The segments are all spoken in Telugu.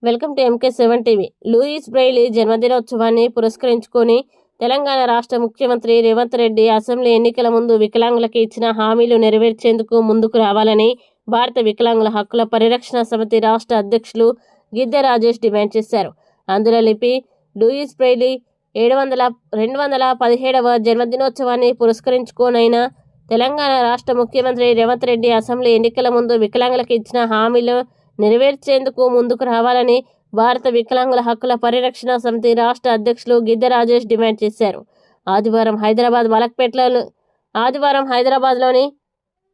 Welcome to MK7 TV. Louis Braille జన్మదినోత్సవాన్ని పురస్కరించుకొని తెలంగాణ రాష్ట్ర ముఖ్యమంత్రి రేవంత్ రెడ్డి అసెంబ్లీ ఎన్నికల ముందు వికలాంగులకు ఇచ్చిన హామీలు నెరవేర్చేందుకు ముందుకు రావాలని భారత వికలాంగుల హక్కుల పరిరక్షణ సమితి రాష్ట్ర అధ్యక్షులు గిద్దె రాజేష్ డిమాండ్ చేశారు. అందులో లిపి లూయిస్ బ్రెయిలీ 217వ జన్మదినోత్సవాన్ని పురస్కరించుకోనైనా తెలంగాణ రాష్ట్ర ముఖ్యమంత్రి రేవంత్ రెడ్డి అసెంబ్లీ ఎన్నికల ముందు వికలాంగులకు ఇచ్చిన హామీలు నెరవేర్చేందుకు ముందుకు రావాలని భారత వికలాంగుల హక్కుల పరిరక్షణ సమితి రాష్ట్ర అధ్యక్షులు గిద్దె రాజేష్ డిమాండ్ చేశారు. ఆదివారం హైదరాబాద్లోని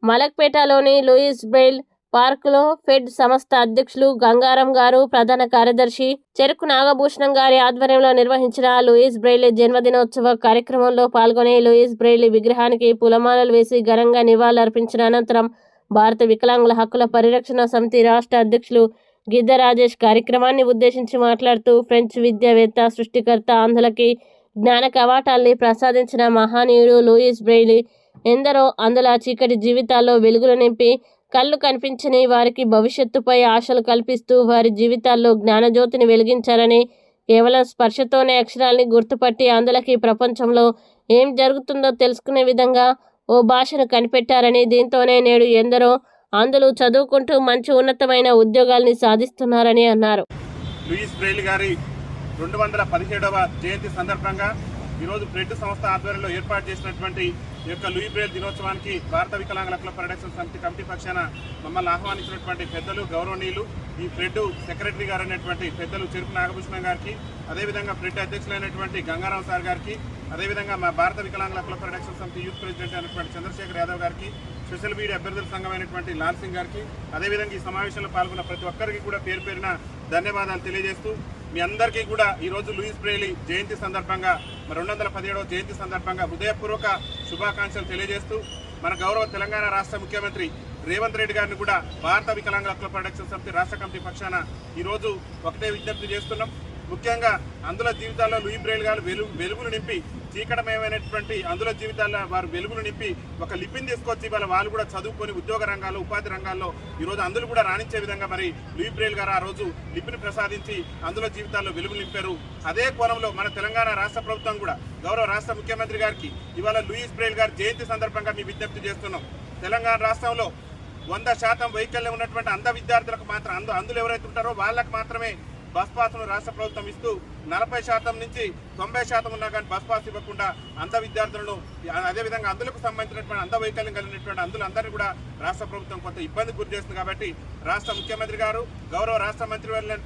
మలక్పేటలోని లూయిస్ బ్రెయిల్ పార్కులో ఫెడ్ సంస్థ అధ్యక్షులు గంగారం గారు, ప్రధాన కార్యదర్శి చెరుకు నాగభూషణం గారి ఆధ్వర్యంలో నిర్వహించిన లూయిస్ బ్రెయిలీ జన్మదినోత్సవ కార్యక్రమంలో పాల్గొని లూయిస్ బ్రెయిలీ విగ్రహానికి పూలమాలలు వేసి ఘనంగా నివాళులర్పించిన అనంతరం భారత వికలాంగుల హక్కుల పరిరక్షణ సమితి రాష్ట్ర అధ్యక్షులు గిద్దె రాజేష్ కార్యక్రమాన్ని ఉద్దేశించి మాట్లాడుతూ, ఫ్రెంచ్ విద్యావేత్త, సృష్టికర్త, అంధులకి జ్ఞాన కవాటాల్ని ప్రసాదించిన మహనీయుడు లూయిస్ బ్రెయిలీ ఎందరో అంధుల చీకటి జీవితాల్లో వెలుగులు నింపి కళ్ళు కనిపించని వారికి భవిష్యత్తుపై ఆశలు కల్పిస్తూ వారి జీవితాల్లో జ్ఞానజ్యోతిని వెలిగించారని, కేవలం స్పర్శతోనే అక్షరాల్ని గుర్తుపట్టి అంధులకి ప్రపంచంలో ఏం జరుగుతుందో తెలుసుకునే విధంగా ఓ భాషను కనిపెట్టారని, దీంతోనే నేడు ఎందరో అంధులు చదువుకుంటూ మంచి ఉన్నతమైన ఉద్యోగాల్ని సాధిస్తున్నారని అన్నారు. లూయిస్ బ్రెయిలీ గారి 217వ జయంతి సందర్భంగా ఈరోజు ఫెడ్ సంస్థ ఆధ్వర్యంలో ఏర్పాటు చేసినటువంటి ఈ యొక్క లూయిస్ బ్రెయిలీ దినోత్సవానికి భారత వికలాంగుల హక్కుల పరిరక్షణ సమితి కమిటీ పక్షాన మమ్మల్ని ఆహ్వానించినటువంటి పెద్దలు, గౌరవనీయులు, ఈ ఫెడ్ సెక్రటరీ గారు అయినటువంటి పెద్దలు చెరుకు నాగభూషణం గారికి, అదేవిధంగా ఫెడ్ అధ్యక్షులైనటువంటి గంగారాం సార్ గారికి, అదేవిధంగా మా భారత వికలాంగుల హక్కుల పరిరక్షణ సమితి యూత్ ప్రెసిడెంట్ అయినటువంటి చంద్రశేఖర్ యాదవ్ గారికి, సోషల్ మీడియా అభ్యర్థుల సంఘం అయినటువంటి లాల్ సింగ్ గారికి, అదేవిధంగా ఈ సమావేశంలో పాల్గొన్న ప్రతి ఒక్కరికి కూడా పేరు పేరున ధన్యవాదాలు తెలియజేస్తూ, మీ అందరికీ కూడా ఈరోజు లూయిస్ బ్రెయిలీ జయంతి సందర్భంగా 217వ జయంతి సందర్భంగా హృదయపూర్వక శుభాకాంక్షలు తెలియజేస్తూ, మన గౌరవ తెలంగాణ రాష్ట్ర ముఖ్యమంత్రి రేవంత్ రెడ్డి గారిని కూడా భారత వికలాంగుల హక్కుల పరిరక్షణ సమితి రాష్ట్ర కమిటీ పక్షాన ఈరోజు ఒకటే విజ్ఞప్తి చేస్తున్నాం. ముఖ్యంగా అందుల జీవితాల్లో లూయిస్ బ్రెయిలీ గారు వెలుగులు నింపి, చీకటమయమైనటువంటి అందుల జీవితాల్లో వారు వెలుగులు నింపి ఒక లిపిని తీసుకొచ్చి వాళ్ళు కూడా చదువుకొని ఉద్యోగ రంగాల్లో, ఉపాధి రంగాల్లో ఈరోజు అందులు కూడా రాణించే విధంగా మరి లూయిస్ బ్రెయిలీ గారు ఆ రోజు లిపిని ప్రసాదించి అందుల జీవితాల్లో వెలుగులు నింపారు. అదే కోణంలో మన తెలంగాణ రాష్ట్ర ప్రభుత్వం కూడా గౌరవ రాష్ట్ర ముఖ్యమంత్రి గారికి ఇవాళ లూయిస్ బ్రెయిలీ గారి జయంతి సందర్భంగా మీ విజ్ఞప్తి చేస్తున్నాం. తెలంగాణ రాష్ట్రంలో 100% వైకల్యం ఉన్నటువంటి అంధ విద్యార్థులకు మాత్రం అందులు ఎవరైతే ఉంటారో వాళ్ళకు మాత్రమే బస్ పాస్ను రాష్ట్ర ప్రభుత్వం ఇస్తూ 40% నుంచి 90% ఉన్నా కానీ బస్ పాస్ ఇవ్వకుండా అంధ విద్యార్థులను, అదేవిధంగా అందులకు సంబంధించినటువంటి అంధ వైకల్యం కలిగినటువంటి అందులందరినీ కూడా రాష్ట్ర ప్రభుత్వం కొంత ఇబ్బంది గురి చేస్తుంది. కాబట్టి రాష్ట్ర ముఖ్యమంత్రి గారు, గౌరవ రాష్ట్ర మంత్రివర్యులు